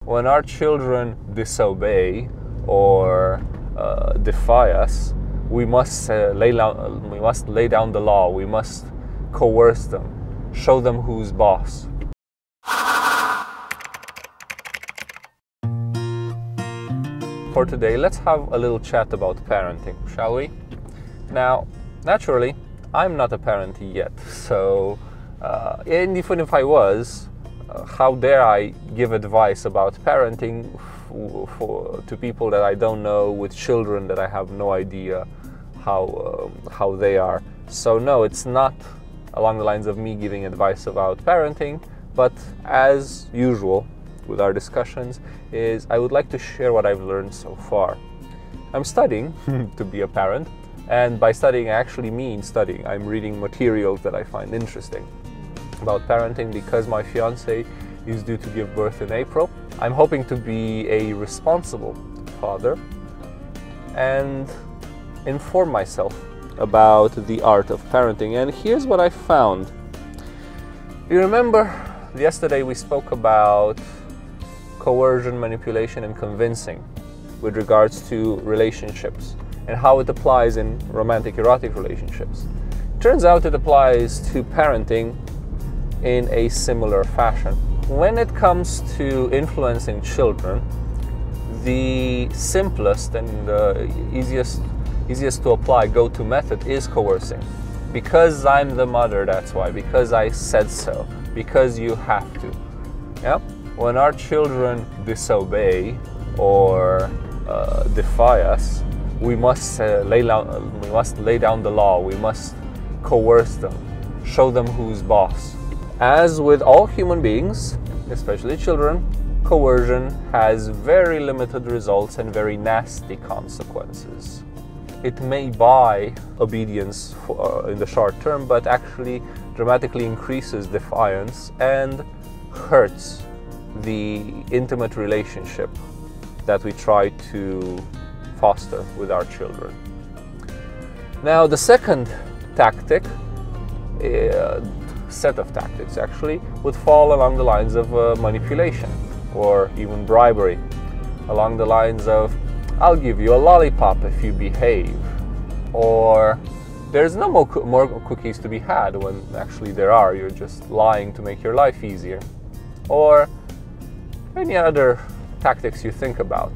When our children disobey or defy us, we must lay down the law. We must coerce them, show them who's boss. For today, let's have a little chat about parenting, shall we? Now, naturally, I'm not a parent yet, so and even if I was, how dare I give advice about parenting to people that I don't know, with children that I have no idea how they are. So no, it's not along the lines of me giving advice about parenting, but as usual with our discussions is I would like to share what I've learned so far. I'm studying to be a parent, and by studying I actually mean studying. I'm reading materials that I find interesting about parenting because my fiance is due to give birth in April. I'm hoping to be a responsible father and inform myself about the art of parenting. And here's what I found. You remember yesterday we spoke about coercion, manipulation, and convincing with regards to relationships and how it applies in romantic, erotic relationships. Turns out it applies to parenting in a similar fashion. When it comes to influencing children, the simplest and easiest to apply go-to method is coercing. Because I'm the mother, that's why. Because I said so. Because you have to. Yeah? When our children disobey or defy us, we must lay down the law. We must coerce them, show them who's boss. As with all human beings, especially children, coercion has very limited results and very nasty consequences. It may buy obedience in the short term, but actually dramatically increases defiance and hurts the intimate relationship that we try to foster with our children. Now, the second tactic, set of tactics actually, would fall along the lines of manipulation or even bribery, along the lines of I'll give you a lollipop if you behave, or there's no more cookies to be had when actually there are, you're just lying to make your life easier, or any other tactics you think about.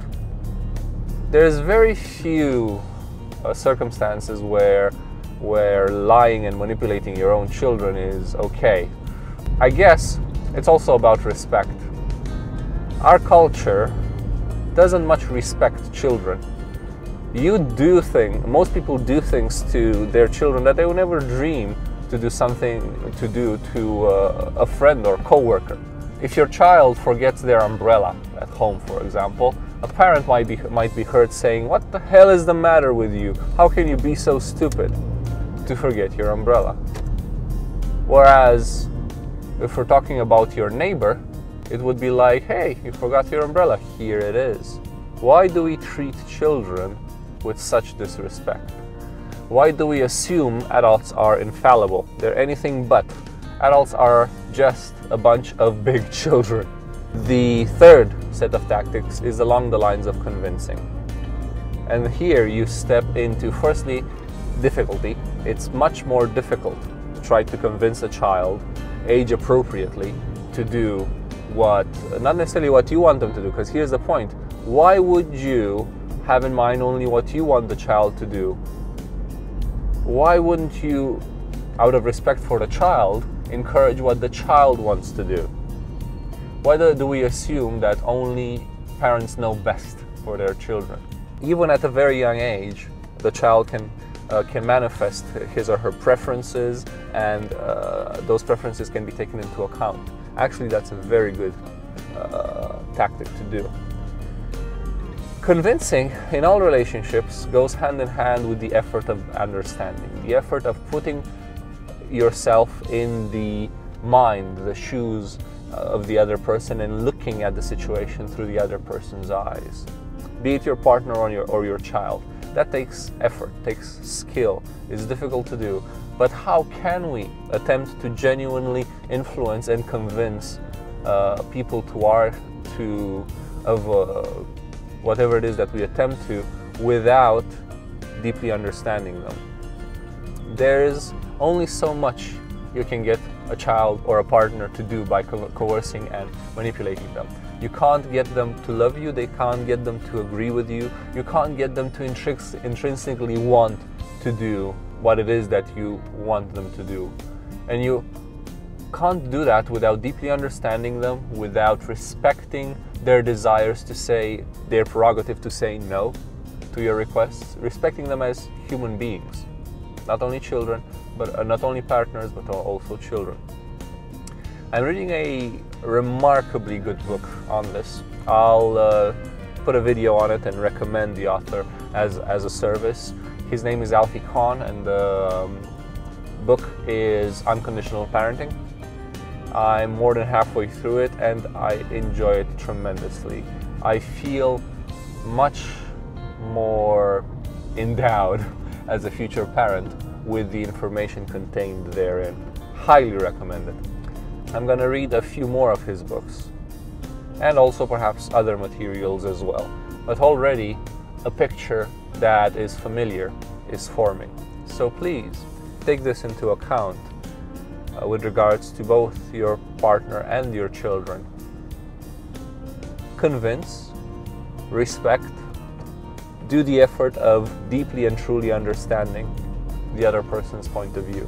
There's very few circumstances where lying and manipulating your own children is okay. I guess it's also about respect. Our culture doesn't much respect children. Most people do things to their children that they would never dream to do to a friend or coworker. If your child forgets their umbrella at home, for example, a parent might be heard saying, "What the hell is the matter with you? How can you be so stupid to forget your umbrella?" Whereas, if we're talking about your neighbor, it would be like, "Hey, you forgot your umbrella, here it is." Why do we treat children with such disrespect? Why do we assume adults are infallible? They're anything but. Adults are just a bunch of big children. The third set of tactics is along the lines of convincing. And here you step into, firstly, difficulty. It's much more difficult to try to convince a child, age appropriately, to do not necessarily what you want them to do, because here's the point. Why would you have in mind only what you want the child to do? Why wouldn't you, out of respect for the child, encourage what the child wants to do? Why do we assume that only parents know best for their children? Even at a very young age, the child can manifest his or her preferences, and those preferences can be taken into account. Actually, that's a very good tactic to do. Convincing in all relationships goes hand in hand with the effort of understanding, the effort of putting yourself in the mind, the shoes of the other person, and looking at the situation through the other person's eyes. Be it your partner or your child. That takes effort, takes skill. It's difficult to do. But how can we attempt to genuinely influence and convince people to whatever it is that we attempt to, without deeply understanding them. There's only so much you can get a child or a partner to do by coercing and manipulating them. You can't get them to love you, they can't get them to agree with you, you can't get them to intrinsically want to do what it is that you want them to do. And you can't do that without deeply understanding them, without respecting their desires to say, their prerogative to say no to your requests, respecting them as human beings, not only children, but not only partners, but also children. I'm reading a remarkably good book on this. I'll put a video on it and recommend the author as a service. His name is Alfie Kohn, and the book is Unconditional Parenting. I'm more than halfway through it and I enjoy it tremendously. I feel much more endowed as a future parent with the information contained therein. Highly recommend it. I'm going to read a few more of his books and also perhaps other materials as well. But already a picture that is familiar is forming. So please take this into account with regards to both your partner and your children. Convince, respect, do the effort of deeply and truly understanding the other person's point of view.